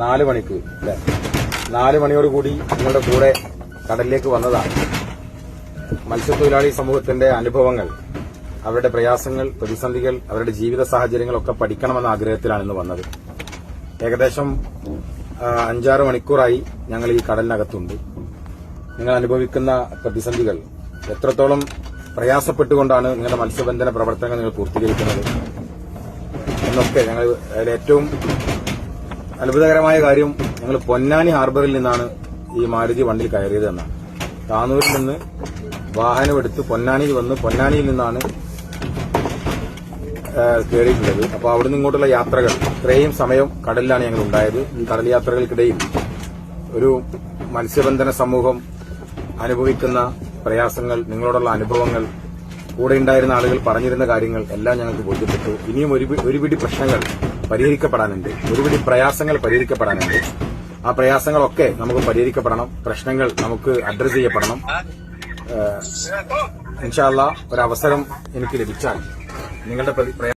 4 മണിക്ക് അല്ലെ 4 മണിയോടുകൂടി നിങ്ങളുടെ കൂടെ കടലിലേക്ക് വന്നതാണ്. മത്സ്യത്തൊഴിലാളി സമൂഹത്തിന്റെ അനുഭവങ്ങൾ, അവരുടെ പ്രയാസങ്ങൾ, പ്രതിസന്ധികൾ, അവരുടെ ജീവിത സാഹചര്യങ്ങളൊക്കെ പഠിക്കണമെന്ന ആഗ്രഹത്തിലാണ് ഇന്ന് വന്നത്. ഏകദേശം 5-6 മണിക്കൂറായി ഞങ്ങൾ ഈ കടലിനകത്തുണ്ട്. നിങ്ങൾ അനുഭവിക്കുന്ന പ്രതിസന്ധികൾ, എത്രത്തോളം പ്രയാസപ്പെട്ടുകൊണ്ടാണ് നിങ്ങളുടെ മത്സ്യബന്ധന പ്രവർത്തനങ്ങൾ നിങ്ങൾ പൂർത്തീകരിക്കുന്നത് എന്നൊക്കെ ഞങ്ങൾ ഏറ്റവും അത്ഭുതകരമായ കാര്യം, ഞങ്ങൾ പൊന്നാനി ഹാർബറിൽ നിന്നാണ് ഈ മാരുതി വണ്ടിയിൽ കയറിയത് എന്നാണ്. താനൂരിൽ നിന്ന് വാഹനമെടുത്ത് പൊന്നാനിയിൽ വന്ന് പൊന്നാനിയിൽ നിന്നാണ് കയറിയിട്ടുള്ളത്. അപ്പോൾ അവിടുന്ന് ഇങ്ങോട്ടുള്ള യാത്രകൾ, ഇത്രയും സമയം കടലിലാണ് ഞങ്ങൾ ഉണ്ടായത്. ഈ കടൽ യാത്രകൾക്കിടയിൽ ഒരു മത്സ്യബന്ധന സമൂഹം അനുഭവിക്കുന്ന പ്രയാസങ്ങൾ, നിങ്ങളോടുള്ള അനുഭവങ്ങൾ, കൂടെ ഉണ്ടായിരുന്ന ആളുകൾ പറഞ്ഞിരുന്ന കാര്യങ്ങൾ എല്ലാം ഞങ്ങൾക്ക് ബോധ്യപ്പെട്ടു. ഇനിയും ഒരു പിടി പ്രശ്നങ്ങൾ പരിഹരിക്കപ്പെടാനുണ്ട്, ഒരുപിടി പ്രയാസങ്ങൾ പരിഹരിക്കപ്പെടാനുണ്ട്. ആ പ്രയാസങ്ങളൊക്കെ നമുക്ക് പരിഹരിക്കപ്പെടണം, പ്രശ്നങ്ങൾ നമുക്ക് അഡ്രസ് ചെയ്യപ്പെടണം. ഇൻഷാ അല്ലാഹ് ഒരവസരം എനിക്ക് ലഭിച്ചാൽ നിങ്ങളുടെ